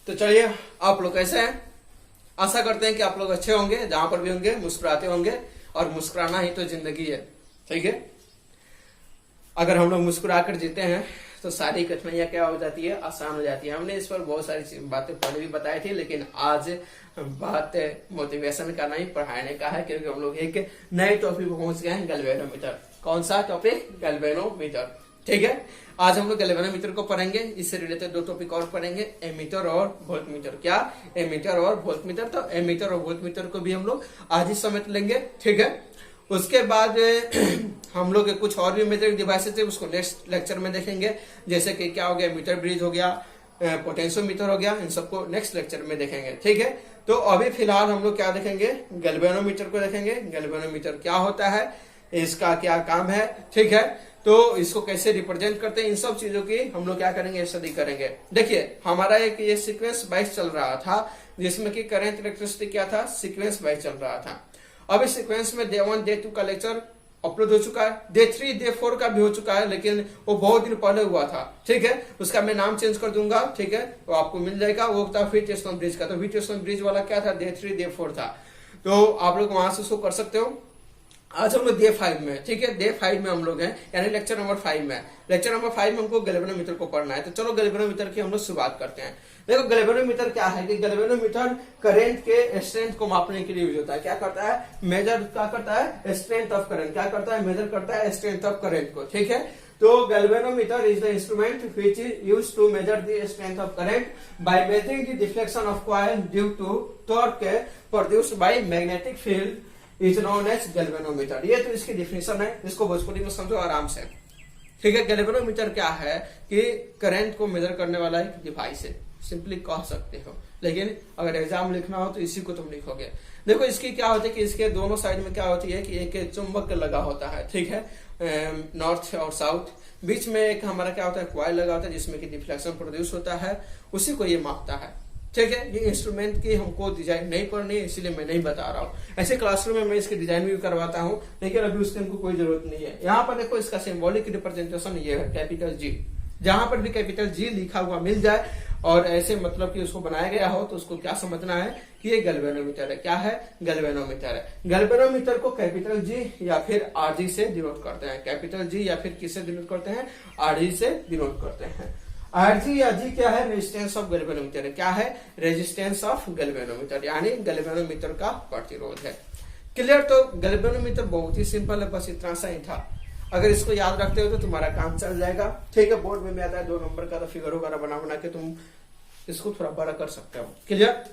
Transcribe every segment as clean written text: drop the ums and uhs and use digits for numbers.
तो चलिए, आप लोग कैसे हैं? आशा करते हैं कि आप लोग अच्छे होंगे, जहां पर भी होंगे मुस्कुराते होंगे, और मुस्कुराना ही तो जिंदगी है। ठीक है, अगर हम लोग मुस्कुराकर जीते हैं तो सारी कठिनाइयां क्या हो जाती है, आसान हो जाती है। हमने इस पर बहुत सारी बातें पहले भी बताई थी, लेकिन आज बात मोटिवेशन का नहीं, पढ़ाने का है, क्योंकि हम लोग एक नए टॉपिक पर पहुंच गए हैं, गैल्वेनोमीटर। कौन सा टॉपिक? गैल्वेनोमीटर। ठीक है, आज हम लोग गैल्वेनोमीटर को पढ़ेंगे। इससे रिलेटेड दो टॉपिक और पढ़ेंगे, एमीटर और वोल्टमीटर। क्या? एमीटर और वोल्टमीटर। तो एमीटर और वोल्टमीटर को भी हम लोग आज ही समेट लेंगे। ठीक है, उसके बाद हम लोग कुछ और भी मेजरिंग डिवाइसेस है, उसको नेक्स्ट लेक्चर में देखेंगे। जैसे कि क्या हो गया, मीटर ब्रिज हो गया, पोटेंशियोमीटर हो गया, इन सबको नेक्स्ट लेक्चर में देखेंगे। ठीक है, तो अभी फिलहाल हम लोग क्या देखेंगे, गैल्वेनोमीटर को देखेंगे। गैल्वेनोमीटर क्या होता है, इसका क्या काम है, ठीक है, तो इसको कैसे रिप्रेजेंट करते हैं, इन सब चीजों की हम लोग क्या करेंगे, स्टडी करेंगे। देखिए, हमारा एक ये सीक्वेंस वाइज चल रहा था, जिसमें कि करंट इलेक्ट्रिसिटी क्या था, सीक्वेंस वाइज चल रहा था। अब इस सीक्वेंस में डे 1 डे 2 का लेक्चर अपलोड हो चुका है, डे 3 डे 4 का भी हो चुका है, लेकिन वो बहुत दिन पहले हुआ था। ठीक है, उसका मैं नाम चेंज कर दूंगा। ठीक है, तो आपको मिल जाएगा। वो था व्हिटस्टोन ब्रिज का। तो व्हिटस्टोन ब्रिज वाला क्या था, डे 3 डे 4 था। तो आप लोग वहां से उसको कर सकते हो। आज हम लोग डे 5 में, ठीक है, डे 5 में हम लोग हैं, यानी लेक्चर नंबर 5 में। लेक्चर नंबर 5 में हमको गैल्वेनोमीटर को पढ़ना है। तो चलो गैल्वेनोमीटर की हम लोग शुरुआत करते हैं। देखो, गैल्वेनोमीटर क्या है कि गैल्वेनोमीटर करंट के स्ट्रेंथ को मापने के लिए यूज होता है। क्या करता है, मेजर क्या करता है, स्ट्रेंथ ऑफ करंट। क्या करता है, मेजर करता है स्ट्रेंथ ऑफ करंट को। ठीक है, तो galvanometer is the instrument which is used to measure the strength of current by measuring the deflection of coil due to torque produced by magnetic field is known as galvanometer. ये तो इसकी definition है, इसको भोजपुरी में समझो आराम से। ठीक है, गैल्वेनोमीटर क्या है कि करंट को मेजर करने वाला एक डिवाइस है, सिंपली कह सकते हो। लेकिन अगर एग्जाम लिखना हो तो इसी को तुम लिखोगे। देखो, इसकी क्या होती है कि इसके दोनों साइड में क्या होती है कि एक चुंबक लगा होता है। ठीक है, नॉर्थ और साउथ, बीच में एक हमारा क्या होता है, कॉइल लगा होता है, जिसमें कि डिफ्लेक्शन प्रोड्यूस होता है, उसी को ये मापता है। ठीक है, ये इंस्ट्रूमेंट की हमको डिजाइन नहीं पढ़नी है, इसीलिए मैं नहीं बता रहा हूँ। ऐसे क्लासरूम में मैं इसकी डिजाइन भी करवाता हूँ, लेकिन अभी उसकी हमको कोई जरूरत नहीं है। यहाँ पर देखो, इसका सिंबॉलिक रिप्रेजेंटेशन ये है, कैपिटल जी। जहां पर भी कैपिटल जी लिखा हुआ मिल जाए और ऐसे मतलब कि उसको बनाया गया हो, तो उसको क्या समझना है कि ये गैल्वेनोमीटर है। क्या है, गैल्वेनोमीटर है। गैल्वेनोमीटर को कैपिटल जी या फिर आरजी से डिनोट करते हैं। कैपिटल जी या फिर किससे डिनोट करते हैं, आरजी से डिनोट करते हैं। आरजी या जी क्या है, रेजिस्टेंस ऑफ गैल्वेनोमीटर है। क्या है, रेजिस्टेंस ऑफ गैल्वेनोमीटर, यानी गैल्वेनोमीटर का प्रतिरोध है। क्लियर? तो गैल्वेनोमीटर बहुत ही सिंपल है, बस इतना सा ही था। अगर इसको याद रखते हो तो तुम्हारा काम चल जाएगा। ठीक है, बोर्ड में आता है 2 नंबर का, तो फिगर वगैरह बना के तुम इसको थोड़ा बड़ा कर सकते हो। क्लियर?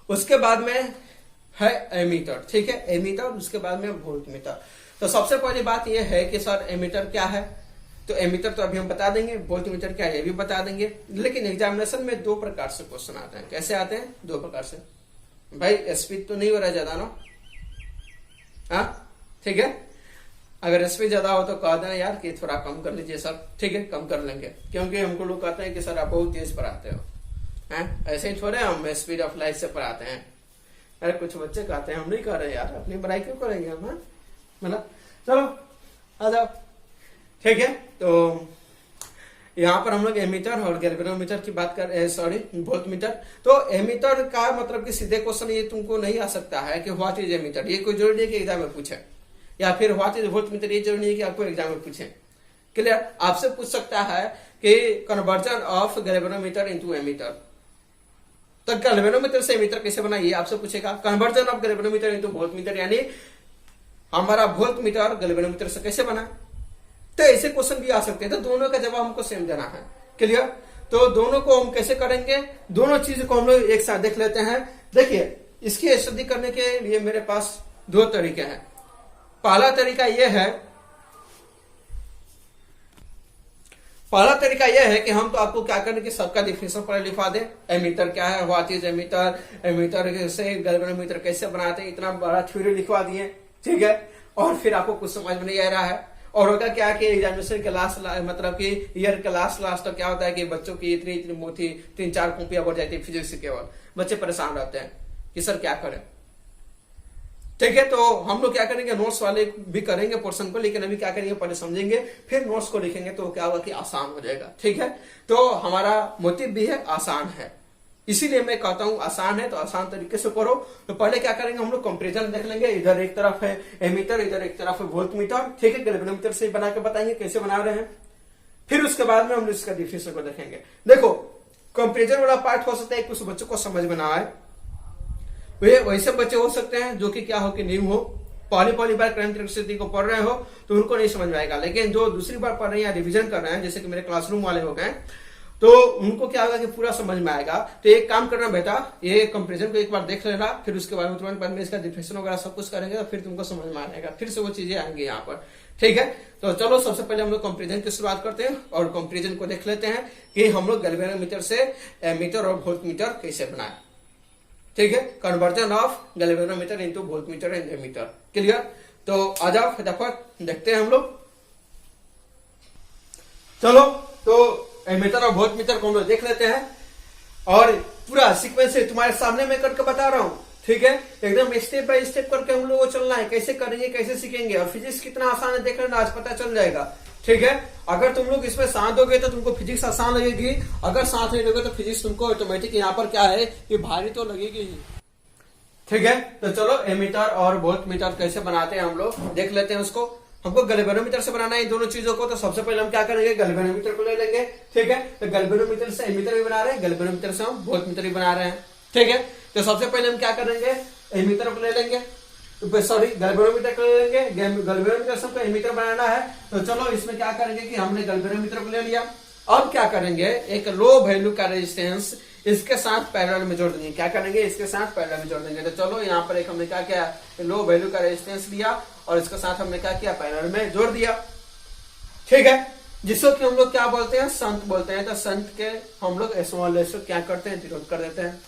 उसके बाद में है एमीटर। ठीक है, एमीटर, उसके बाद में वोल्टमीटर। तो सबसे पहली बात यह है कि सर एमीटर क्या है, तो एमीटर तो अभी हम बता देंगे, वोल्टमीटर क्या है ये भी बता देंगे। लेकिन एग्जामिनेशन में 2 प्रकार से क्वेश्चन आते हैं। कैसे आते हैं? 2 प्रकार से। भाई स्पीड तो नहीं हो रहा ज्यादा ना? हाँ, ठीक है, अगर स्पीड ज्यादा हो तो कह देना यार कि थोड़ा कम कर लीजिए सर। ठीक है, कम कर लेंगे, क्योंकि हमको लोग कहते हैं कि सर आप बहुत तेज पढ़ाते हो। हैं, ऐसे ही थोड़े हम स्पीड ऑफ लाइट से पढ़ाते हैं। अरे कुछ बच्चे कहते हैं, हम नहीं कर रहे यार, अपनी पढ़ाई क्यों करेंगे हम? मतलब चलो आ जाओ। ठीक है, तो यहाँ पर हम लोग एमीटर और गैल्वेनोमीटर की बात कर रहे हैं, सॉरी वोल्टमीटर। तो एमीटर का मतलब कि सीधे क्वेश्चन ये तुमको नहीं आ सकता है कि व्हाट इज एमीटर, ये कोई जरूरी है कि एग्जाम में पूछे, या फिर व्हाट इज वोल्टमीटर, ये जरूरी नहीं है कि आपको एग्जाम में पूछे। क्लियर? आपसे पूछ सकता है कि conversion of galvanometer into ammeter. तो गैल्वेनोमीटर से एमीटर कैसे बना, ये आपसे पूछेगा। Conversion of galvanometer into voltmeter, यानी हमारा वोल्टमीटर गैल्वेनोमीटर से कैसे बना। तो ऐसे क्वेश्चन भी आ सकते हैं, तो दोनों का जवाब हमको सेम देना है। क्लियर? तो दोनों को हम कैसे करेंगे, दोनों चीज को हम लोग एक साथ देख लेते हैं। देखिए, इसकी स्टडी करने के लिए मेरे पास 2 तरीके हैं। पहला तरीका यह है कि हम तो आपको क्या करें कि सबका डिफिनेशन पर लिखवा दें। एमीटर क्या है, व्हाट इज एमीटर, एमीटर से गैल्वेनोमीटर कैसे बनाते हैं, इतना बड़ा थ्योरी लिखवा दिए। ठीक है, और फिर आपको कुछ समझ में नहीं आ रहा है। और होगा क्या कि एग्जामिनेशन के लास्ट, मतलब कि ईयर के लास्ट तो क्या होता है कि बच्चों की इतनी मोटी 3-4 कॉपियां बढ़ जाती है फिजिक्स की, केवल बच्चे परेशान रहते हैं कि सर क्या करें। ठीक है, तो हम लोग क्या करेंगे, नोट्स वाले भी करेंगे पोर्शन को, लेकिन अभी क्या करेंगे, पहले समझेंगे फिर नोट्स को लिखेंगे, तो क्या होगा कि आसान हो जाएगा। ठीक है, तो हमारा मोटिव भी है, आसान है। इसीलिए मैं कहता हूँ आसान है तो आसान तरीके से पढ़ो। तो पहले क्या करेंगे हम लोग कंपेरिजन देख लेंगे, इधर एक तरफ है एमीटर, इधर एक तरफ है वोल्ट मीटर, ठीक है। गैल्वेनोमीटर से बना के बताएंगे कैसे बना रहे हैं, फिर उसके बाद में हम इसका डिफिनेशन को देखेंगे। देखो कंपेरिजन वाला पार्ट हो सकता है कुछ बच्चों को समझ में ना आए, वे वैसे बच्चे हो सकते हैं जो कि क्या हो कि न्यू हो, पहली बार करंट इलेक्ट्रिसिटी को पढ़ रहे हो तो उनको नहीं समझ में आएगा। लेकिन जो दूसरी बार पढ़ रहे हैं या रिवीजन कर रहे हैं, जैसे कि मेरे क्लासरूम वाले हो गए, तो उनको क्या होगा कि पूरा समझ में आएगा। तो एक काम करना बेटा, ये कंपेरिजन को एक बार देख लेना, फिर उसके बाद में तुरंत बाद में इसका डिफिनेशन वगैरह सब कुछ करेंगे तो फिर तुमको समझ में आएगा, फिर से वो चीजें आएंगी यहाँ पर, ठीक है। तो चलो सबसे पहले हम लोग कंपेरिजन की शुरुआत करते हैं और कंपेरिजन को देख लेते हैं कि हम लोग गैल्वेनोमीटर से एमीटर और वोल्टमीटर कैसे बनाए, ठीक है। Conversion of galvanometer into voltmeter and ammeter, clear. तो आ जाओ फटाफट देखते हैं हम लोग। चलो तो एमीटर और वोल्टमीटर को हम लोग देख लेते हैं और पूरा सीक्वेंस है तुम्हारे सामने मैं करके बता रहा हूं, ठीक है। एकदम स्टेप बाय स्टेप करके हम लोग को चलना है, कैसे करेंगे कैसे सीखेंगे। और फिजिक्स कितना आसान है देख लेना, आज पता चल जाएगा, ठीक है। अगर तुम लोग इसमें साथ दोगे तो तुमको फिजिक्स आसान लगेगी, अगर साथ नहीं दोगे तो फिजिक्स तुमको ऑटोमेटिक यहाँ पर क्या है कि भारी तो लगेगी ही, ठीक है। तो चलो एमीटर और वोल्टमीटर कैसे बनाते हैं हम लोग देख लेते हैं उसको। हमको गैल्वेनोमीटर से बनाना है इन दोनों चीजों को, तो सबसे पहले हम क्या करेंगे, गैल्वेनोमीटर को ले लेंगे, ठीक है। तो गैल्वेनोमीटर से एमीटर भी बना रहे हैं, गैल्वेनोमीटर से हम वोल्टमीटर भी बना रहे हैं, ठीक है। तो सबसे पहले हम क्या करेंगे, एमीटर को ले लेंगे, सॉरी गैल्वेनोमीटर को ले लेंगे, गैल्वेनोमीटर से हमको एमीटर बनाना है। तो चलो इसमें क्या करेंगे कि हमने गैल्वेनोमीटर को ले लिया, अब क्या करेंगे एक लो वैल्यू का रेजिस्टेंस इसके साथ पैरेलल में जोड़ देंगे, क्या करेंगे इसके साथ पैरेलल में जोड़ देंगे। तो चलो यहाँ पर एक हमने क्या किया, लो वैल्यू का रेजिस्टेंस लिया और इसके साथ हमने क्या किया, पैरेलल में जोड़ दिया, ठीक है। जिसको कि हम लोग क्या बोलते हैं, संत बोलते हैं। तो संत के हम लोग स्मॉल लेस क्या करते हैं, विरोध कर देते हैं।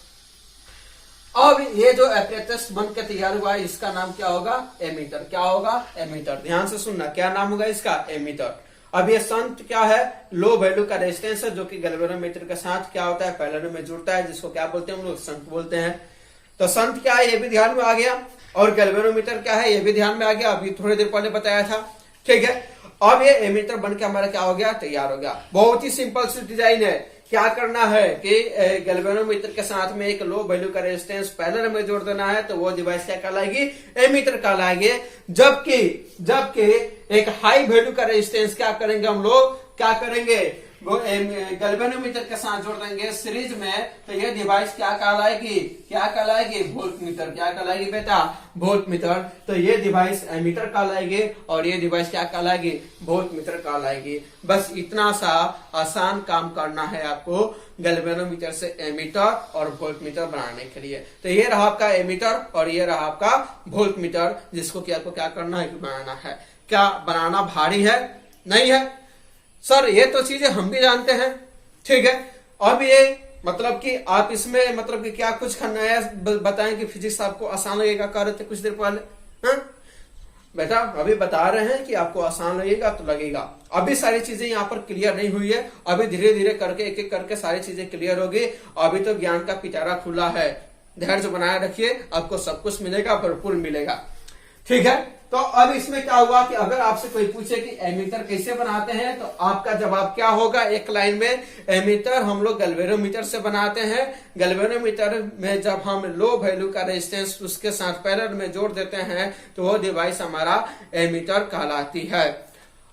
अब ये जो एपरेटस बन के तैयार हुआ है इसका नाम क्या होगा, एमीटर। क्या होगा, एमीटर। ध्यान से सुनना, क्या नाम होगा इसका, एमीटर। अब ये संत क्या है, लो वैल्यू का रेजिस्टेंस है जो कि गैल्वेनोमीटर के साथ क्या होता है, पैरेलल में जुड़ता है, जिसको क्या बोलते हैं हम लोग, संत बोलते हैं। तो संत क्या है ये भी ध्यान में आ गया, और गैल्वेनोमीटर क्या है ये भी ध्यान में आ गया, अभी थोड़ी देर पहले बताया था, ठीक है। अब ये एमीटर बन के हमारा क्या हो गया, तैयार हो गया। बहुत ही सिंपल सी डिजाइन है। क्या करना है कि गैल्वेनोमीटर के साथ में एक लो वैल्यू का रेजिस्टेंस पैरेलल में जोड़ देना है, तो वो डिवाइस क्या कहलाएगी, एमीटर कहलाएगी। जबकि एक हाई वैल्यू का रेजिस्टेंस क्या करेंगे हम लोग, क्या करेंगे वो गैल्वेनोमीटर के साथ जोड़ देंगे सीरीज में, तो ये डिवाइस क्या कहलाएगी, क्या कहलाएगी, वोल्टमीटर। क्या कहलाएगी बेटा, वोल्टमीटर। तो ये डिवाइस एमीटर कहलाएगी और ये डिवाइस क्या कहलाएगी, वोल्टमीटर कहलाएगी। बस इतना सा आसान काम करना है आपको गैल्वेनोमीटर से एमीटर और वोल्टमीटर बनाने के लिए। तो ये रहा आपका एमीटर और ये रहा आपका वोल्टमीटर, जिसको कि आपको क्या करना है, बनाना है। क्या बनाना भारी है, नहीं है सर, ये तो चीजें हम भी जानते हैं, ठीक है। अब ये मतलब कि आप इसमें मतलब कि क्या कुछ नया बताएं कि फिजिक्स आपको आसान लगेगा, कर रहे थे कुछ देर पहले, हाँ? बेटा अभी बता रहे हैं कि आपको आसान लगेगा तो लगेगा। अभी सारी चीजें यहाँ पर क्लियर नहीं हुई है, अभी धीरे धीरे करके एक एक करके सारी चीजें क्लियर होगी। अभी तो ज्ञान का पिटारा खुला है, धैर्य बनाए रखिए, आपको सब कुछ मिलेगा, भरपूर मिलेगा, ठीक है। तो अब इसमें क्या हुआ कि अगर आपसे कोई पूछे कि एमीटर कैसे बनाते हैं, तो आपका जवाब क्या होगा, एक लाइन में, एमीटर हम लोग गैल्वेनोमीटर से बनाते हैं। गैल्वेनोमीटर में जब हम लो वैल्यू का रेजिस्टेंस उसके साथ पैरेलल में जोड़ देते हैं तो वो डिवाइस हमारा एमीटर कहलाती है।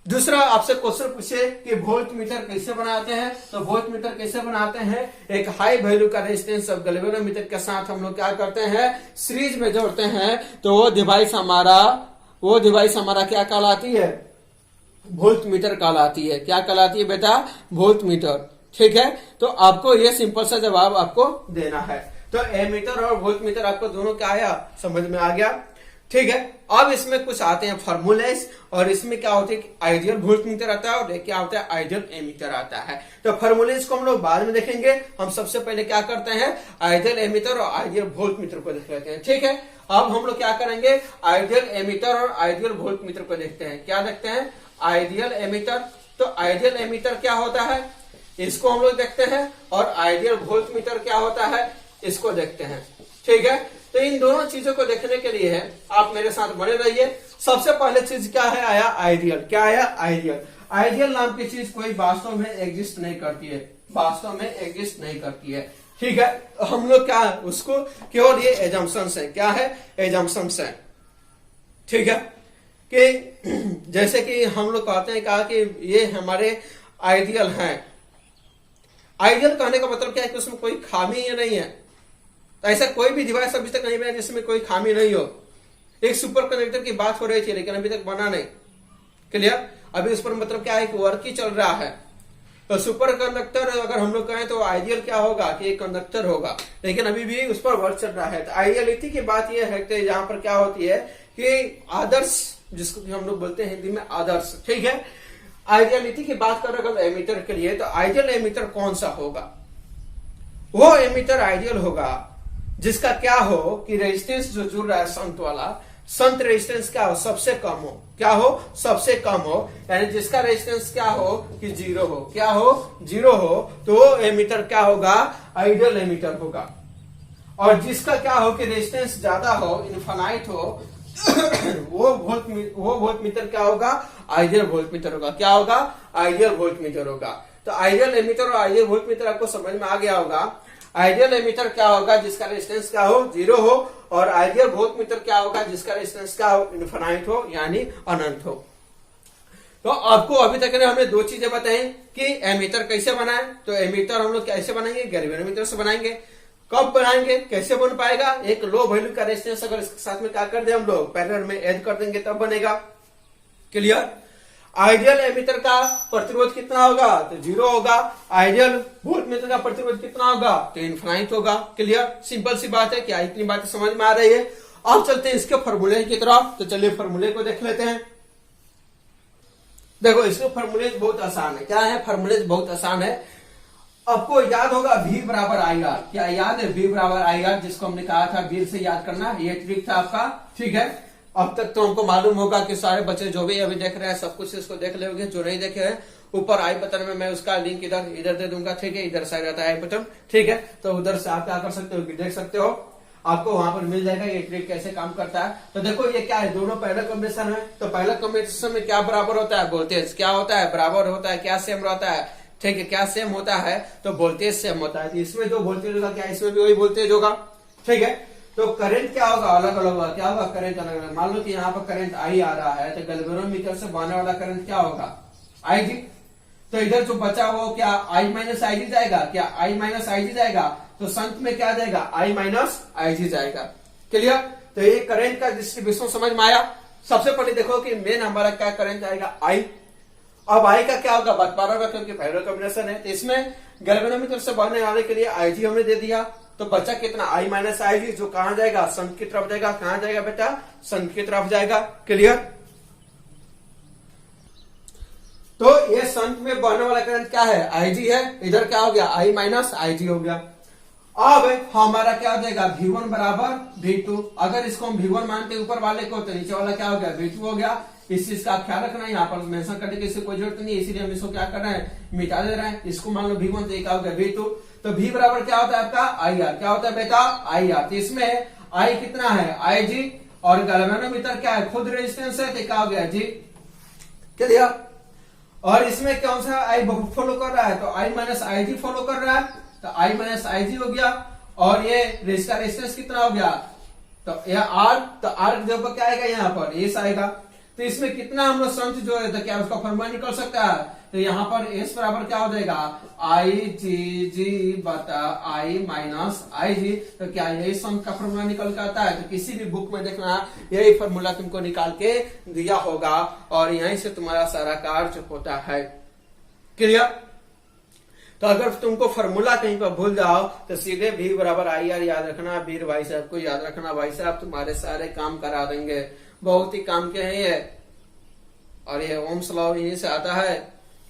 दूसरा आपसे क्वेश्चन पूछे कि वोल्टमीटर कैसे बनाते हैं, तो वोल्टमीटर कैसे बनाते हैं, एक हाई वैल्यू का रेजिस्टेंस अब गैल्वेनोमीटर के साथ हम लोग क्या करते हैं, सीरीज में जोड़ते हैं, तो वो डिवाइस हमारा क्या कहलाती है, वोल्टमीटर कहलाती है। क्या कहलाती है बेटा, वोल्टमीटर, ठीक है। तो आपको ये सिंपल सा जवाब आपको देना है। तो एमीटर और वोल्टमीटर आपको दोनों क्या आया, समझ में आ गया, ठीक है। अब इसमें कुछ आते हैं फॉर्मूलेस, और इसमें क्या होता है कि आइडियल वोल्टमीटर आता है और क्या होता है, आइडियल एमीटर आता है। तो फॉर्मूलेस को हम लोग बाद में देखेंगे, हम सबसे पहले क्या करते हैं, आइडियल एमीटर और आइडियल वोल्टमीटर को देख लेते हैं, ठीक है। अब हम लोग क्या करेंगे, आइडियल एमीटर और आइडियल वोल्टमीटर को देखते हैं। क्या देखते हैं, आइडियल एमीटर। तो आइडियल एमीटर क्या होता है, इसको हम लोग देखते हैं, और आइडियल वोल्टमीटर क्या होता है, इसको देखते हैं, ठीक है। तो इन दोनों चीजों को देखने के लिए है आप मेरे साथ बने रहिए। सबसे पहले चीज क्या है, आया आइडियल। क्या आया, आइडियल। आइडियल नाम की चीज कोई वास्तव में एग्जिस्ट नहीं करती है, वास्तव में एग्जिस्ट नहीं करती है। ठीक है, हम लोग क्या उसको केवल ये एजम्पशंस है, क्या है, एजम्पशंस है। ठीक है, कि जैसे कि हम लोग कहते हैं कहा कि ये हमारे आइडियल हैं। आइडियल कहने का मतलब क्या है कि उसमें कोई खामी ही नहीं है। तो ऐसा कोई भी डिवाइस अभी तक नहीं बना जिसमें कोई खामी नहीं हो। एक सुपर कंडक्टर की बात हो रही थी लेकिन अभी तक बना नहीं। क्लियर, अभी उस पर मतलब क्या है कि वर्क ही चल रहा है। तो सुपर कंडक्टर अगर हम लोग कहें तो आइडियल क्या होगा कि एक कंडक्टर होगा, लेकिन अभी भी उस पर वर्क चल रहा है। तो आइडियलिटी की बात यह है कि यहाँ पर क्या होती है कि आदर्श, जिसको कि हम लोग बोलते हैं हिंदी में आदर्श। ठीक है, आइडियलिटी की बात कर अगर एमीटर के लिए, तो आइडियल एमीटर कौन सा होगा? वो एमीटर आइडियल होगा जिसका क्या हो कि रेजिस्टेंस जो जुड़ रहा है शंट वाला, शंट रेजिस्टेंस क्या हो, सबसे कम हो। क्या हो, सबसे कम हो, यानी जिसका रेजिस्टेंस क्या हो कि जीरो हो। क्या हो, जीरो हो, तो एमीटर क्या होगा, आइडियल एमीटर होगा। और जिसका क्या हो कि रेजिस्टेंस ज्यादा हो, इनफाइनाइट हो, वो वोल्टमीटर क्या होगा, आइडियल वोल्टमीटर होगा। क्या होगा, आइडियल वोल्टमीटर होगा। तो आइडियल एमीटर और आइडियल वोल्टमीटर आपको समझ में आ गया होगा। आइडियल एमीटर क्या होगा जिसका रेजिस्टेंस क्या हो, जीरो हो, और आइडियल वोल्टमीटर क्या होगा जिसका रेजिस्टेंस क्या हो, इनफाइनाइट हो, यानी अनंत हो। तो आपको अभी तक हमने दो चीजें बताई कि एमीटर कैसे बनाए। तो एमीटर हम लोग कैसे बनाएंगे, गैल्वेनोमीटर से बनाएंगे। कब बनाएंगे, कैसे बन पाएगा, एक लो वैल्यू का रेजिस्टेंस अगर इसके साथ में क्या कर दे हम लोग पैरेलल में ऐड कर देंगे तब बनेगा। क्लियर। आइडियल एमीटर का प्रतिरोध कितना होगा, तो जीरो होगा। आइडियल वोल्टमीटर का प्रतिरोध कितना होगा, तो इनफाइनाइट होगा। क्लियर, सिंपल सी बात है। क्या इतनी बातें समझ में आ रही है? अब चलते हैं इसके फॉर्मूले की तरफ। तो चलिए फॉर्मूले को देख लेते हैं। देखो इसके फॉर्मूले बहुत आसान है। क्या है, फॉर्मूले बहुत आसान है। आपको याद होगा V बराबर आई आर। क्या याद है, V बराबर आई आर, जिसको हमने कहा था वीर से याद करना, ये ट्रिक था आपका। ठीक है, अब तक तो हमको मालूम होगा कि सारे बच्चे जो भी अभी देख रहे हैं सब कुछ इसको देख लेंगे। जो नहीं देखे हैं ऊपर आई बटन में मैं उसका लिंक इधर दे दूंगा। ठीक है, इधर साइड रहता है आई बटन। ठीक है, तो उधर से आप क्या कर सकते हो कि देख सकते हो, आपको वहां पर मिल जाएगा ये ट्रिक कैसे काम करता है। तो देखो ये क्या है, दोनों पहला कॉम्बिनेशन है। तो पहला कॉम्बिनेशन में क्या बराबर होता है, वोल्टेज क्या होता है, बराबर होता है। क्या सेम रहता है, ठीक है, क्या सेम होता है, तो वोल्टेज सेम होता है। तो इसमें जो वोल्टेज होगा क्या इसमें भी वही वोल्टेज होगा। ठीक है, तो करंट क्या होगा, अलग अलग होगा। क्या होगा, करंट अलग अलग। मान लो कि यहाँ पर करंट आई आ रहा है, तो गैल्वेनोमीटर से बहने वाला करंट क्या होगा, आई जी। तो इधर जो बचा वो क्या आई माइनस आई जी जाएगा, क्या आई माइनस आई जी जाएगा। तो संत में क्या जाएगा, आई माइनस आई जी जाएगा। क्लियर। तो ये करंट का डिस्ट्रीब्यूशन समझ में आया। सबसे पहले देखो कि मेन हमारा क्या करंट आएगा, आई। अब आई का क्या होगा, बता रहा होगा क्योंकि पैरेलल कॉम्बिनेशन है। तो इसमें गैल्वेनोमीटर से बहने वाले के लिए आई जी हमने दे दिया। तो बचा कितना, आई माइनस आई जी, जो कहां जाएगा, संत की तरफ जाएगा। कहां जाएगा बेटा, संत की तरफ जाएगा। क्लियर। तो ये संत में बहने वाला करंट क्या है, आई जी है। इधर क्या हो गया, आई माइनस आई जी हो गया। अब हमारा क्या हो जाएगा, V1 बराबर V2। अगर इसको हम V1 मानते ऊपर वाले को, तो नीचे वाला क्या हो गया, V2 हो गया। इस चीज का ख्याल रखना है, यहाँ पर मेंशन करने की इससे कोई जरूरत नहीं है, इसीलिए हम इसको क्या कर रहे हैं, मिटा दे रहे हैं। इसको मान लो V1, तो ये क्या हो गया, V2। तो V बराबर क्या होता है आपका, आई आर। क्या होता है बेटा, आई आर। तो इसमें आई कितना है, आई जी, और गैल्वेनोमीटर क्या है, खुद रेजिस्टेंस है, तो क्या हो गया, जी। क्लियर। और इसमें कौन सा आई फॉलो कर रहा है, तो आई माइनस आई जी फॉलो कर रहा है। तो आई माइनस आई जी हो गया। और ये इसका रेजिस्टेंस कितना हो गया, तो यह आर। तो आर के जगह क्या आएगा, यहाँ पर एस आएगा। तो इसमें कितना हम लोग संत जो है, तो क्या उसका फॉर्मूला निकल सकता है। तो यहाँ पर एस बराबर क्या हो जाएगा, आई जी जी बटा आई माइनस आई जी। तो क्या यही संत का फॉर्मूला निकल के आता है। तो किसी भी बुक में देखना यही फॉर्मूला तुमको निकाल के दिया होगा, और यहीं से तुम्हारा सारा कार्य होता है। क्लियर। तो अगर तुमको फॉर्मूला कहीं पर भूल जाओ तो सीधे V बराबर आई आर याद रखना। वीर भाई साहब को याद रखना, भाई साहब तुम्हारे सारे काम करा देंगे, बहुत ही काम के हैं ये। और ये ओम्स लॉ यहीं से आता है।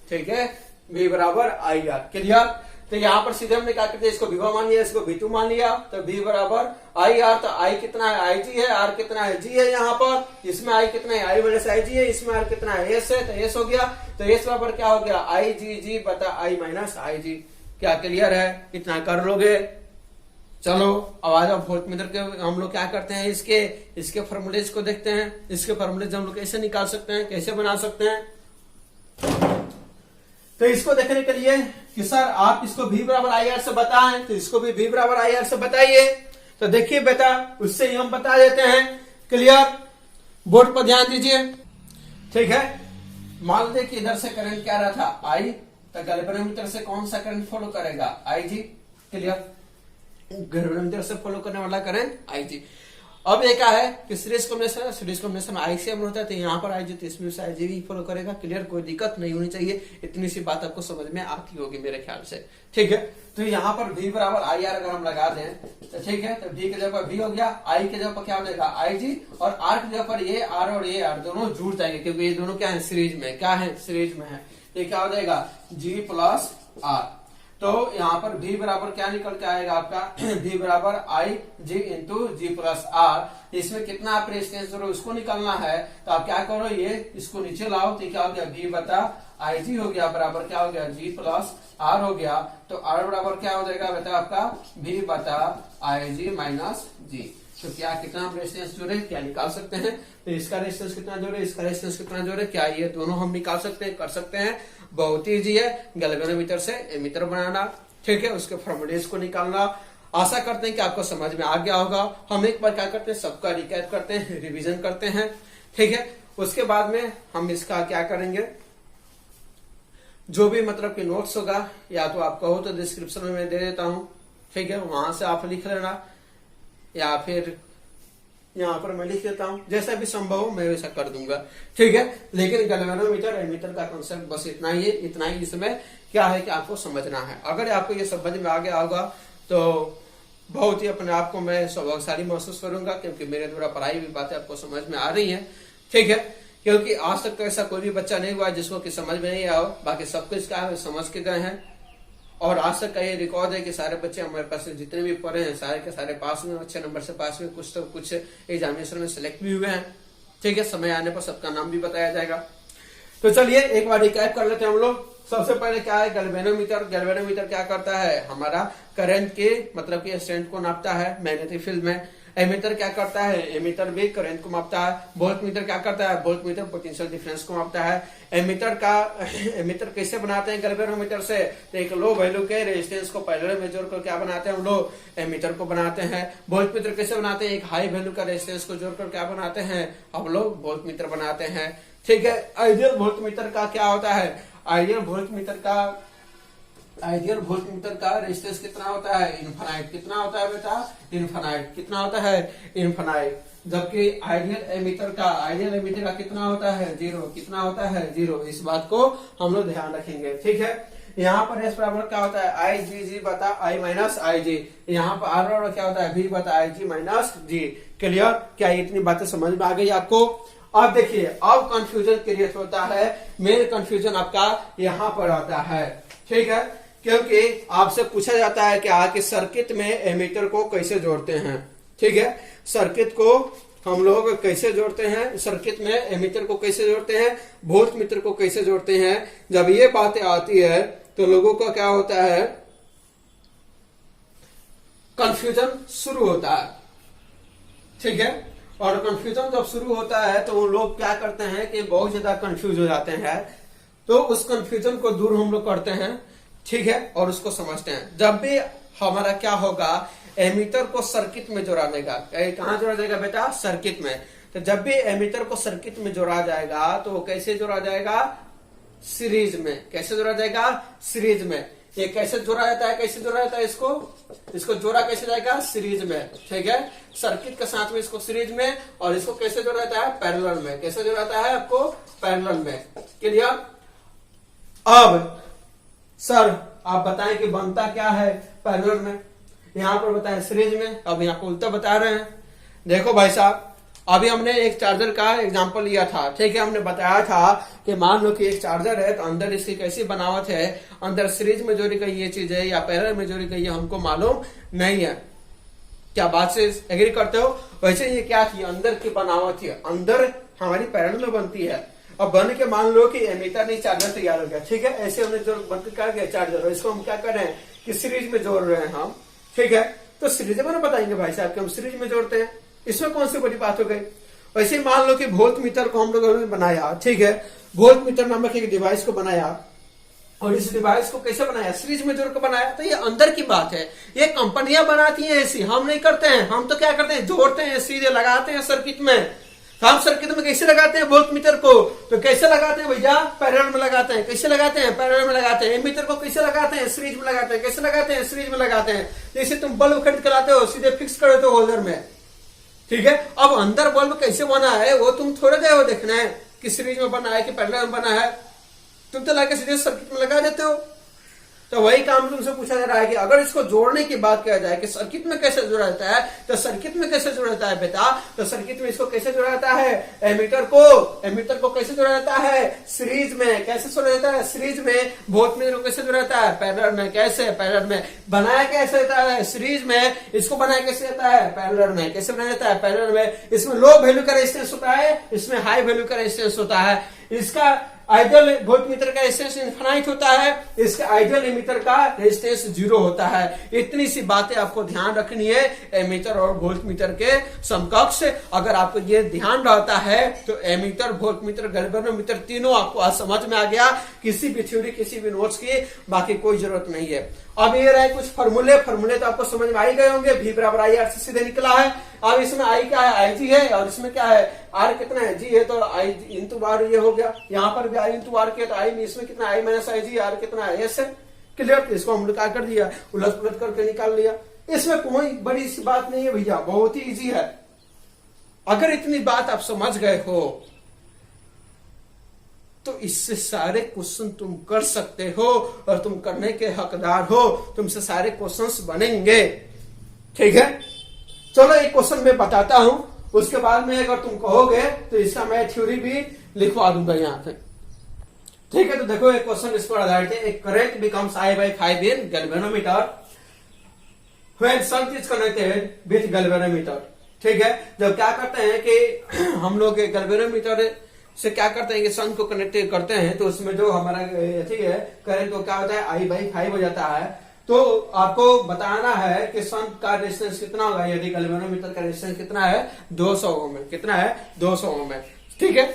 ठीक है, V बराबर आई आर। क्लियर। तो यहाँ पर सीधे हमने क्या करते हैं, इसको V1 मान लिया, इसको V2 मान लिया। तो V बराबर आई आर। तो आई कितना है, आई जी है। आर कितना है, जी है। यहाँ पर इसमें आई कितना है, आई माइनस आई जी है। इसमें आर कितना है, एस है। तो एस हो गया। तो एस बराबर क्या हो गया, आई जी जी बता आई माइनस आई जी। क्या क्लियर है, इतना कर लोगे। चलो अब आ जाओ वोल्टमीटर के हम लोग क्या करते हैं, इसके फॉर्मूलेज को देखते हैं। इसके फॉर्मूलेज हम लोग कैसे निकाल सकते हैं, कैसे बना सकते हैं। तो इसको देखने के लिए कि सर आप इसको V बराबर आई आर से बताएं, तो इसको भी V बराबर आई आर से बताइए। तो देखिए बेटा, उससे ही हम बता देते हैं। क्लियर? बोर्ड पर ध्यान दीजिए। ठीक है, मान लीजिए कि इधर से करंट क्या रहा था आई, तो गैल्वेनोमीटर से कौन सा करंट फॉलो करेगा? आई जी। क्लियर? गैल्वेनोमीटर से फॉलो करने वाला करंट आई जी। अब ये क्या है कि सीरीज कॉम्बिनेशन आई से होता है, तो यहाँ पर आई जी, तो इसमें आई जी भी फॉलो करेगा। क्लियर? कोई दिक्कत नहीं होनी चाहिए, इतनी सी बात आपको समझ में आती होगी मेरे ख्याल से। ठीक है, तो यहाँ पर V बराबर आई आर अगर हम लगा दें तो ठीक है, तो V के जगह पर V हो गया, I के जगह पर क्या हो जाएगा आई जी, और R के जगह पर ये R और ये R दोनों जुड़ जाएंगे, क्योंकि ये दोनों क्या है सीरीज में, क्या है सीरीज में है। ये क्या हो जाएगा G प्लस R। तो यहाँ पर V बराबर क्या निकल के आएगा आपका V बराबर आई जी इंटू जी प्लस आर। इसमें कितना आप रेजिस्टेंस जोड़ो उसको निकालना है, तो आप क्या करो, ये इसको नीचे लाओ, तो क्या हो गया V बता आई जी हो गया, बराबर क्या हो गया G प्लस आर हो गया। तो R बराबर क्या हो जाएगा बेटा आपका V बता आई जी माइनस जी। तो क्या कितना रेजिस्टेंस जोड़े क्या निकाल सकते हैं, तो इसका रेजिस्टेंस कितना जोड़े, इसका रेजिस्टेंस कितना जोड़े, क्या ये दोनों हम निकाल सकते हैं, कर सकते हैं। बहुत ही इजी है, गैल्वेनोमीटर से एमीटर बनाना। ठीक है, उसके फॉर्मूलेज को निकालना। आशा करते हैं कि आपको समझ में आ गया होगा। हम एक बार क्या करते हैं, सबका रिकैप करते हैं, रिवीजन करते हैं। ठीक है, उसके बाद में हम इसका क्या करेंगे, जो भी मतलब कि नोट्स होगा, या तो आप कहो तो डिस्क्रिप्शन में मैं दे देता हूं। ठीक है, वहां से आप लिख लेना, या फिर यहाँ पर मैं लिख देता हूँ, जैसा भी संभव हो मैं वैसा कर दूंगा। ठीक है, लेकिन गैल्वेनोमीटर एमीटर का कॉन्सेप्ट बस इतना ही है, इतना ही इसमें क्या है कि आपको समझना है। अगर आपको ये समझ में आ गया होगा तो बहुत ही अपने आप को मैं सौभाग्यशाली महसूस करूंगा, क्योंकि मेरे द्वारा पढ़ाई हुई बातें आपको समझ में आ रही है। ठीक है, क्योंकि आज तक तो ऐसा कोई भी बच्चा नहीं हुआ जिसको कि समझ में नहीं आओ, बाकी सब कुछ क्या है समझ के गए हैं। और आज तक का ये रिकॉर्ड है कि सारे बच्चे हमारे पास जितने भी पढ़े हैं सारे के सारे पास में, अच्छे नंबर से पास में, कुछ तो कुछ एग्जामिनेशन में सिलेक्ट भी हुए हैं। ठीक है, समय आने पर सबका नाम भी बताया जाएगा। तो चलिए एक बार रिकैप कर लेते हैं हम लोग। सबसे पहले क्या है गैल्वेनोमीटर। गैल्वेनोमीटर क्या करता है, हमारा करंट के मतलब कि स्ट्रेंथ को नापता है मैग्नेटिक फील्ड में। एमीटर क्या करता है, एमीटर भी करंट को मापता है। वोल्टमीटर क्या करता है, वोल्टमीटर पोटेंशियल डिफरेंस को मापता है। एमीटर कैसे बनाते हैं गैल्वेनोमीटर से, तो एक लो वैल्यू के रेजिस्टेंस को पैरेलल में जोड़कर क्या बनाते हैं हम लोग, एमीटर को बनाते हैं। वोल्टमीटर कैसे बनाते हैं, एक हाई वैल्यू का रेजिस्टेंस को जोड़कर क्या बनाते हैं हम लोग, वोल्टमीटर बनाते हैं। ठीक है, आइडियल वोल्टमीटर का क्या होता है, आइडियल वोल्टमीटर का रेजिस्टेंस कितना होता है, इनफाइनाइट। कितना होता है बेटा, इनफाइनाइट। कितना होता है, इनफाइनाइट। जबकि आइडियल एमीटर का कितना होता है, जीरो। कितना होता है, जीरो। इस बात को हम लोग ध्यान रखेंगे। ठीक है, यहाँ पर एस बराबर क्या होता है, आई जी जी बता आई माइनस आई जी। यहाँ पर आर बराबर क्या होता है, वी बता आई जी माइनस जी। क्लियर? क्या इतनी बातें समझ में आ गई आपको? अब देखिए, अब कंफ्यूजन क्रिएट होता है। मेन कंफ्यूजन आपका यहाँ पर आता है। ठीक है, क्योंकि आपसे पूछा जाता है कि आके सर्किट में एमीटर को कैसे जोड़ते हैं। ठीक है, सर्किट को हम लोग कैसे जोड़ते हैं, सर्किट में एमीटर को कैसे जोड़ते हैं, वोल्टमीटर को कैसे जोड़ते हैं। जब ये बातें आती है तो लोगों का क्या होता है, कंफ्यूजन शुरू होता है। ठीक है, और कंफ्यूजन जब शुरू होता है तो लोग क्या करते हैं कि बहुत ज्यादा कंफ्यूज हो जाते हैं। तो उस कंफ्यूजन को दूर हम लोग करते हैं। ठीक है, और उसको समझते हैं। जब भी हमारा क्या होगा, एमीटर को सर्किट में जोड़ा जाएगा। कहां जोड़ा जाएगा बेटा, सर्किट में। तो जब भी एमीटर को सर्किट में जोड़ा जाएगा तो वो कैसे जोड़ा जाएगा, सीरीज में। कैसे जोड़ा जाएगा, सीरीज में। ये कैसे जोड़ा जाता है, कैसे जोड़ा जाता है, इसको जोड़ा कैसे जाएगा, सीरीज में। ठीक है, सर्किट के साथ में इसको सीरीज में, और इसको कैसे जोड़ा जाता है, पैरेलल में। कैसे जोड़ा जाता है आपको, पैरेलल में। क्लियर? अब सर आप बताएं कि बनता क्या है पैरेलल में, यहाँ पर बताएं सीरीज में। अब यहाँ पर उल्टा बता रहे हैं। देखो भाई साहब, अभी हमने एक चार्जर का एग्जांपल लिया था। ठीक है, हमने बताया था कि मान लो कि एक चार्जर है तो अंदर इसकी कैसी बनावट है, अंदर सीरीज में जोड़ी गई ये चीज है या पैरेलल में जोड़ी गई है हमको मालूम नहीं है। क्या बात से एग्री करते हो? वैसे ये क्या थी, अंदर की बनावट थी, अंदर हमारी पैरेलल में बनती है। अब बन के मान लो कि एमीटर नहीं चार्जर तैयार हो गया। ठीक है, ऐसे हमने जो बनकर क्या गया चार्जर, इसको हम क्या कर रहे हैं कि सीरीज में जोड़ रहे हैं हम। ठीक है, तो सीरीज में बताएंगे भाई साहब कि हम सीरीज में जोड़ते हैं, इसमें कौन सी बड़ी बात हो गई। वैसे मान लो कि वोल्टमीटर को हम लोगों ने बनाया। ठीक है, वोल्टमीटर नामक एक डिवाइस को बनाया, और इस डिवाइस को कैसे बनाया, सीरीज में जोड़ कर बनाया। तो ये अंदर की बात है, ये कंपनियां बनाती हैं ऐसी, हम नहीं करते हैं। हम तो क्या करते हैं, जोड़ते हैं, सीधे लगाते हैं सर्किट में। तो हम सर्किट में कैसे लगाते हैं वोल्ट मीटर को, तो कैसे लगाते हैं भैया, पैरेलल में लगाते हैं। कैसे लगाते हैं, पैरेलल में लगाते हैं। एमीटर को कैसे लगाते हैं, सीरीज में लगाते हैं। कैसे लगाते हैं, सीरीज में लगाते हैं। जैसे तुम बल्ब खरीद कर लाते हो, सीधे फिक्स कर देते हो होल्डर में, ठीक है। अब अंदर बल्ब कैसे बना है वो तुम थोड़े गए हो देखना है कि सीरीज में बना है कि पैरेलल में बना है, तुम तो लाके सीधे सर्किट में लगा देते हो। तो वही काम तुमसे पूछा जा रहा है कि अगर इसको जोड़ने की बात किया जाए कि सर्किट में कैसे जोड़ा जाता है, तो सर्किट में कैसे जोड़ा जाता है बेटा, तो सर्किट में इसको कैसे जोड़ा जाता है, एमीटर को कैसे जोड़ा जाता है, सीरीज में। कैसे जोड़ा जाता है, सीरीज में। वोल्टमीटर को कैसे जोड़ा जाता है, पैरेलल में। कैसे, पैरेलल में। बनाया कैसे जाता है, सीरीज में। इसको बनाया कैसे जाता है, पैरेलल में। कैसे बनाया जाता है, पैरेलल में। इसमें लो वैल्यू का रेजिस्टेंस होता है, इसमें हाई वैल्यू का रेजिस्टेंस होता है। इसका आइडियल वोल्टमीटर का रेजिस्टेंस इनफाइनाइट होता है, इसका आइडियल एमीटर का रेजिस्टेंस 0 होता है। इतनी सी बातें आपको ध्यान रखनी है एमीटर और वोल्टमीटर के समकक्ष। अगर आपको ये ध्यान रहता है तो एमीटर, वोल्टमीटर, गैल्वेनोमीटर तीनों आपको आज समझ में आ गया, किसी भी थ्योरी, किसी भी नोट्स की बाकी कोई जरूरत नहीं है। अब ये रहे कुछ फॉर्मूले तो आपको समझ में आ ही गए होंगे। V बराबर आई आर से सीधे निकला है। अब इसमें आई क्या है, आई जी है, और इसमें क्या है, आर कितना है, जी है, तो आई इंटू आर ये हो गया। यहाँ पर भी आई इंटू आर किया तो आई में इसमें कितना, आई माइनस आई जी, आर कितना है, एस है। क्लियर। इसको हम लोग क्या कर दिया, उलट पुलट करके निकाल लिया। इसमें कोई बड़ी सी बात नहीं है भैया, बहुत ही इजी है। अगर इतनी बात आप समझ गए हो तो इससे सारे क्वेश्चन तुम कर सकते हो और तुम करने के हकदार हो, तुमसे सारे क्वेश्चंस बनेंगे, ठीक है। चलो एक क्वेश्चन मैं बताता हूं, उसके बाद में अगर तुम कहोगे तो इसका मैं थ्योरी भी लिखवा दूंगा यहां पे, ठीक है। तो देखो एक क्वेश्चन इस पर आधारित है। एक current becomes I/5 in galvanometer when shunt is connected with galvanometer, ठीक है। जब क्या करते हैं कि हम लोग गैल्वेनोमीटर से क्या करते हैं कि शंट को कनेक्ट करते हैं, तो उसमें जो हमारा ठीक है करंट को क्या होता है, I/5 हो जाता है। तो आपको बताना है कि शंट का रेजिस्टेंस कितना होगा। यदि गैल्वेनोमीटर का रेजिस्टेंस कितना है, 200 ओम है। कितना है, 200 ओम है, ठीक है।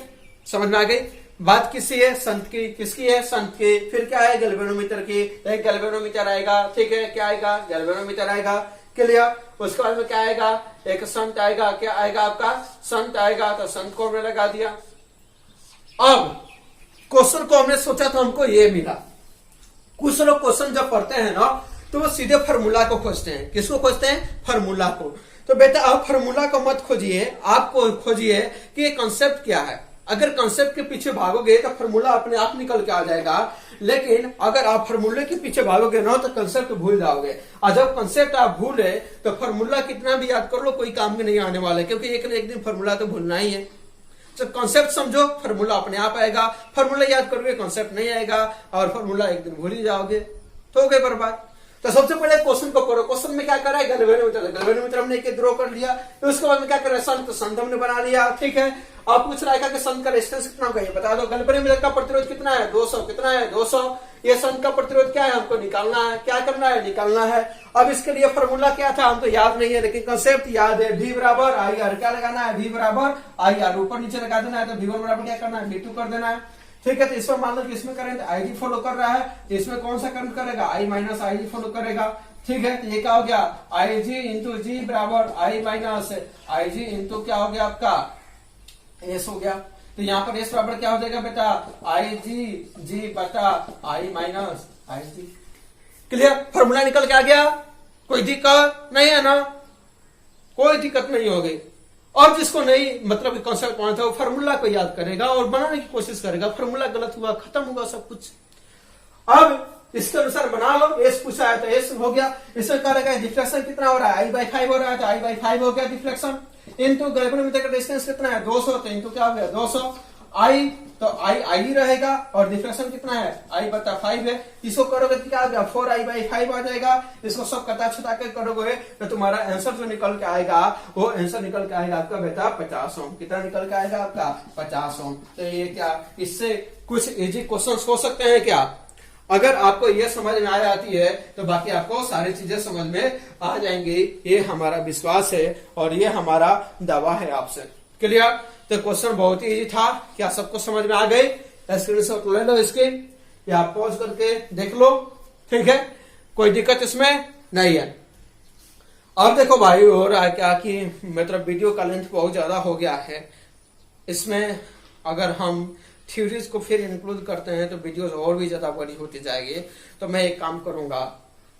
समझ में आ गई बात। किसकी है, शंट की। किसकी है, शंट की। फिर क्या है, गैल्वेनोमीटर की। एक गैल्वेनोमीटर आएगा, ठीक है। क्या आएगा, गैल्वेनोमीटर आएगा। क्लियर। उसके बाद में क्या आएगा, एक शंट आएगा। क्या आएगा आपका, शंट आएगा। तो शंट को हमने लगा दिया। अब क्वेश्चन को हमने सोचा तो हमको ये मिला। कुछ लोग क्वेश्चन जब पढ़ते हैं ना तो वो सीधे फार्मूला को खोजते हैं। किसको खोजते हैं, फार्मूला को। तो बेटा आप फार्मूला को मत खोजिए, आपको खोजिए कि ये कॉन्सेप्ट क्या है। अगर कॉन्सेप्ट के पीछे भागोगे तो फार्मूला अपने आप निकल के आ जाएगा, लेकिन अगर आप फार्मूले के पीछे भागोगे ना तो कॉन्सेप्ट भूल जाओगे। और जब कॉन्सेप्ट आप भूले तो फार्मूला कितना भी याद कर लो कोई काम में नहीं आने वाला है, क्योंकि एक न एक दिन फार्मूला तो भूलना ही है। तो कॉन्सेप्ट समझो, फार्मूला अपने आप आएगा। फार्मूला याद करोगे, कॉन्सेप्ट नहीं आएगा, और फार्मूला एक दिन भूल ही जाओगे, तो हो गए बर्बाद। तो सबसे पहले क्वेश्चन को करो। क्वेश्चन में क्या कर रहा है, गैल्वेनोमीटर हमने एक ड्रॉ कर लिया। तो उसके बाद में क्या कर रहा है, शंट, तो शंट हमने बना लिया, ठीक है। अब पूछ रहा है कि शंट का रेजिस्टेंस कितना होगा, ये बता दो। गैल्वेनोमीटर का प्रतिरोध कितना है, 200। कितना है, 200। ये शंट का प्रतिरोध क्या है, हमको निकालना है। क्या करना है, निकालना है। अब इसके लिए फार्मूला क्या था हमको याद नहीं है, लेकिन कॉन्सेप्ट याद है। V बराबर आई आर। क्या लगाना है, V बराबर आई आर। ऊपर नीचे लगा देना है। तो V1 बराबर क्या करना है, V2 कर देना है, ठीक है। तो इसमें मान लो कि इसमें करंट IG फॉलो कर रहा है, तो इसमें कौन सा करंट करेगा, I माइनस IG फॉलो करेगा, ठीक है। तो ये क्या हो गया, IG इंटू जी बराबर I माइनस IG इंटू क्या हो गया आपका, S हो गया। तो यहाँ पर S बराबर क्या हो जाएगा बेटा, IG जी बटा I minus IG। Clear. Formula निकल के आ गया, कोई दिक्कत नहीं है ना, कोई दिक्कत नहीं होगी। और जिसको नहीं मतलब कॉन्सेप्ट पढ़ना था वो फार्मूला को याद करेगा और बनाने की कोशिश करेगा। फार्मूला गलत हुआ, खत्म हुआ सब कुछ। अब इसके अनुसार बना लो। एस पूछा है तो एस हो गया। इसमें क्या रहेगा, डिफ्लेक्शन कितना हो रहा है, I/5 हो रहा है, तो I/5 हो गया डिफ्लेक्शन। इनटू गैल्वेनोमीटर का डिस्टेंस कितना है, 200। तो इनटू क्या हो गया, 200। आई तो आई रहेगा, और डिफ्लेक्शन कितना है, I/5 है। इसको करोगे तो क्या आ गया, 4I/5 आ जाएगा। इसको सब कटा छुटा के करोगे तो तुम्हारा आंसर जो निकल के आएगा वो आंसर निकल के आएगा आपका बेटा 50 ओम। कितना निकल के आएगा आपका, 50 ओम। तो ये क्या, इससे कुछ इजी क्वेश्चन हो सकते हैं क्या। अगर आपको ये समझ में आ जाती है तो बाकी आपको सारी चीजें समझ में आ जाएंगी, ये हमारा विश्वास है और ये हमारा दावा है आपसे। क्लियर। तो क्वेश्चन बहुत ही इजी था, क्या सबको समझ में आ गई। स्क्रीनशॉट ले लो इसकी, या आप पॉज करके देख लो, ठीक है, कोई दिक्कत इसमें नहीं है। अब देखो भाई हो रहा है क्या कि मतलब वीडियो का लेंथ बहुत ज्यादा हो गया है, इसमें अगर हम थ्योरीज को फिर इंक्लूड करते हैं तो वीडियोस और भी ज्यादा बड़ी होती जाएगी। तो मैं एक काम करूंगा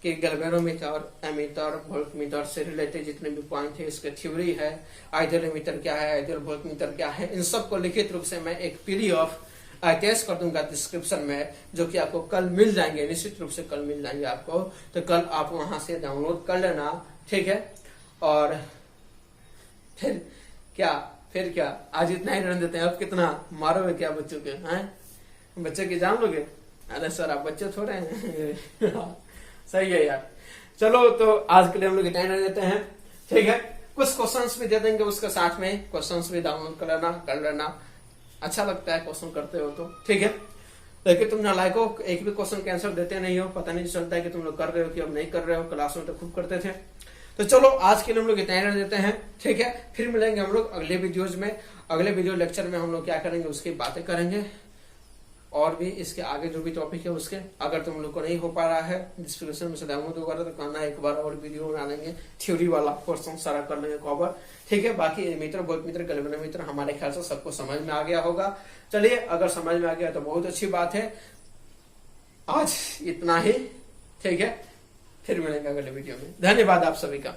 कि गैल्वेनोमीटर, एमीटर, वोल्टमीटर से रिलेटेड जितने भी पॉइंट है, इसके थ्योरी है, आइडियल एमीटर क्या है, आइडियल वोल्टमीटर क्या है, इन सबको लिखित रूप से मैं एक पीडीएफ अटैच कर दूंगा डिस्क्रिप्शन में, जो कि आपको कल मिल जाएंगे, निश्चित रूप से कल मिल जाएंगे आपको। तो कल आप वहां से डाउनलोड कर लेना, ठीक है। और फिर क्या आज इतना ही रहने देते हैं। अब कितना मारोगे क्या बच्चों के, हैं बच्चे की जान लोगे? अरे सर आप बच्चे थोड़े हैं सही है यार। चलो तो आज के लिए हम लोग इतना ही रहने देते हैं, ठीक है। कुछ क्वेश्चंस भी दे देंगे उसके साथ में, क्वेश्चंस भी डाउनलोड कर लेना। अच्छा लगता है क्वेश्चन करते हो तो, ठीक है। लेकिन तुम नालायक हो, एक भी क्वेश्चन के आंसर देते नहीं हो, पता नहीं चलता है कि तुम लोग कर रहे हो कि अब नहीं कर रहे हो। क्लास में तो खूब करते थे। तो चलो आज के लिए हम लोग इतना ही रहने देते हैं, ठीक है। फिर मिलेंगे हम लोग अगले वीडियोज में, अगले वीडियो लेक्चर में हम लोग क्या करेंगे उसकी बातें करेंगे, और भी इसके आगे जो भी टॉपिक है उसके। अगर तुम लोग को नहीं हो पा रहा है डिस्क्रिप्शन में से डाउनलोड वगैरह तो करना, एक बार और वीडियो बना लेंगे, थ्योरी वाला क्वेश्चन सारा कर लेंगे कवर, ठीक है। बाकी एमीटर, वोल्टमीटर, गैल्वेनोमीटर हमारे ख्याल से सबको समझ में आ गया होगा। चलिए अगर समझ में आ गया तो बहुत अच्छी बात है। आज इतना ही, ठीक है। फिर मिलेंगे अगले वीडियो में। धन्यवाद आप सभी का।